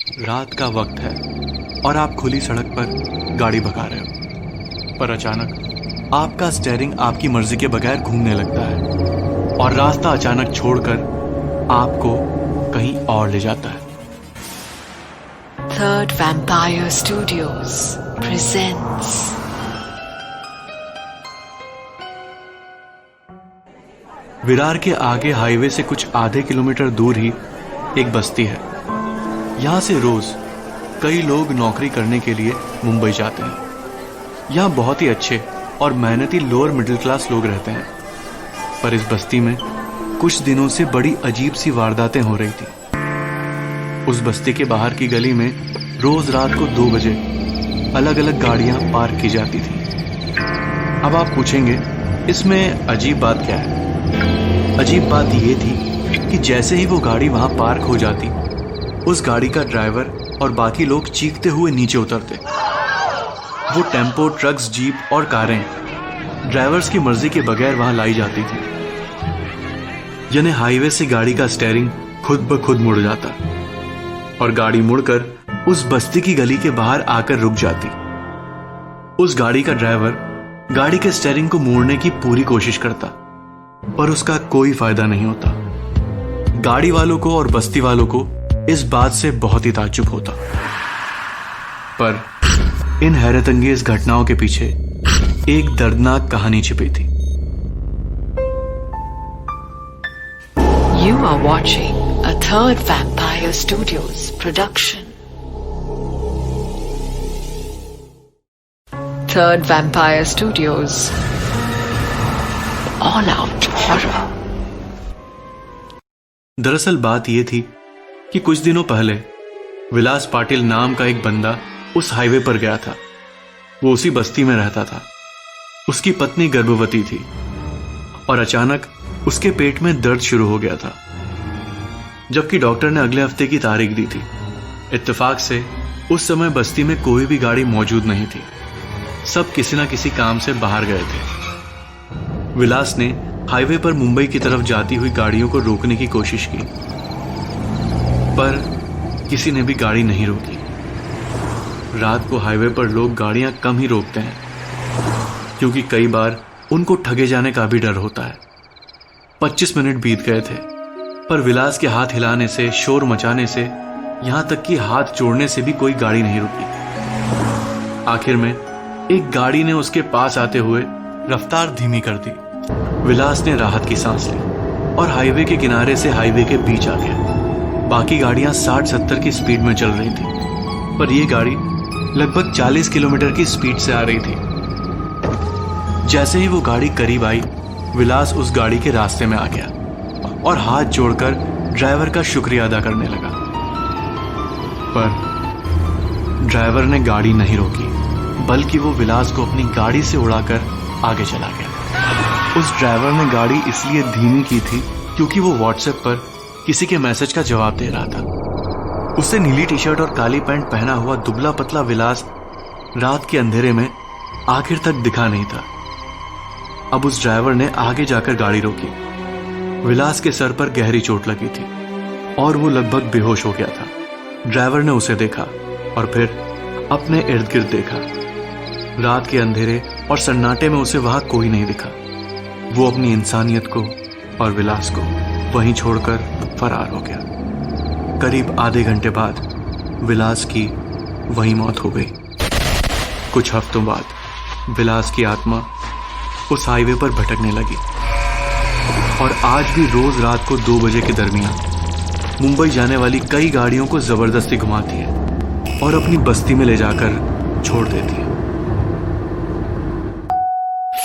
रात का वक्त है और आप खुली सड़क पर गाड़ी भगा रहे हो, पर अचानक आपका स्टीयरिंग आपकी मर्जी के बगैर घूमने लगता है और रास्ता अचानक छोड़कर आपको कहीं और ले जाता है। Third Vampire Studios presents Virar के आगे हाईवे से कुछ आधे किलोमीटर दूर ही एक बस्ती है। यहाँ से रोज कई लोग नौकरी करने के लिए मुंबई जाते हैं। यहाँ बहुत ही अच्छे और मेहनती लोअर मिडिल क्लास लोग रहते हैं, पर इस बस्ती में कुछ दिनों से बड़ी अजीब सी वारदातें हो रही थी। उस बस्ती के बाहर की गली में रोज रात को 2 बजे अलग अलग गाड़ियां पार्क की जाती थी। अब आप पूछेंगे, इसमें अजीब बात क्या है? अजीब बात यह थी कि जैसे ही वो गाड़ी वहां पार्क हो जाती, उस गाड़ी का ड्राइवर और बाकी लोग चीखते हुए नीचे उतरते। वो टेम्पो, ट्रक्स, जीप और कारें ड्राइवर्स की मर्जी के बगैर वहां लाई जाती थी। यानी हाईवे से गाड़ी का स्टीयरिंग खुद ब खुद मुड़ जाता और गाड़ी मुड़कर उस बस्ती की गली के बाहर आकर रुक जाती। उस गाड़ी का ड्राइवर गाड़ी के स्टीयरिंग को मोड़ने की पूरी कोशिश करता, पर उसका कोई फायदा नहीं होता। गाड़ी वालों को और बस्ती वालों को इस बात से बहुत ही ताज्जुब होता, पर इन हैरतअंगेज घटनाओं के पीछे एक दर्दनाक कहानी छिपी थी। You are watching a Third Vampire Studios production. Third Vampire Studios All Out Horror. दरअसल बात यह थी कि कुछ दिनों पहले विलास पाटिल नाम का एक बंदा उस हाईवे पर गया था। वो उसी बस्ती में रहता था। उसकी पत्नी गर्भवती थी और अचानक उसके पेट में दर्द शुरू हो गया था, जबकि डॉक्टर ने अगले हफ्ते की तारीख दी थी। इत्तेफाक से उस समय बस्ती में कोई भी गाड़ी मौजूद नहीं थी। सब किसी न किसी काम से बाहर गए थे। विलास ने हाईवे पर मुंबई की तरफ जाती हुई गाड़ियों को रोकने की कोशिश की, पर किसी ने भी गाड़ी नहीं रोकी। रात को हाईवे पर लोग गाड़ियां कम ही रोकते हैं, क्योंकि कई बार उनको ठगे जाने का भी डर होता है। 25 मिनट बीत गए थे, पर विलास के हाथ हिलाने से, शोर मचाने से, यहां तक कि हाथ जोड़ने से भी कोई गाड़ी नहीं रुकी। आखिर में एक गाड़ी ने उसके पास आते हुए रफ्तार धीमी कर दी। विलास ने राहत की सांस ली और हाईवे के किनारे से हाईवे के बीच आ गया। बाकी गाड़ियां 60-70 की स्पीड में चल रही थी, पर यह गाड़ी लगभग 40 किलोमीटर की स्पीड से आ रही थी। जैसे ही वो गाड़ी करीब आई, विलास उस गाड़ी के रास्ते में आ गया और हाथ जोड़कर ड्राइवर का शुक्रिया अदा करने लगा, पर ड्राइवर ने गाड़ी नहीं रोकी, बल्कि वो विलास को अपनी गाड़ी से उड़ाकर आगे चला गया। उस ड्राइवर ने गाड़ी इसलिए धीमी की थी क्योंकि वो व्हाट्सएप पर किसी के मैसेज का जवाब दे रहा था। उससे नीली टी शर्ट और काली पैंट पहना हुआ दुबला पतला विलास रात के अंधेरे में आखिर तक दिखा नहीं था। अब उस ड्राइवर ने आगे जाकर गाड़ी रोकी। विलास के सर पर गहरी चोट लगी थी और वो लगभग बेहोश हो गया था। ड्राइवर ने उसे देखा और फिर अपने इर्द गिर्द देखा। रात के अंधेरे और सन्नाटे में उसे वहां कोई नहीं दिखा। वो अपनी इंसानियत को और विलास को वहीं छोड़कर फरार हो गया। करीब आधे घंटे बाद विलास की वहीं मौत हो गई। कुछ हफ्तों बाद विलास की आत्मा उस हाईवे पर भटकने लगी और आज भी रोज रात को 2 बजे के दरमियान मुंबई जाने वाली कई गाड़ियों को जबरदस्ती घुमाती है और अपनी बस्ती में ले जाकर छोड़ देती है।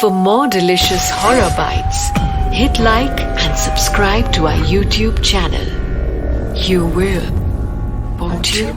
For more delicious horror bites, hit like and subscribe to our YouTube channel. You will, won't you?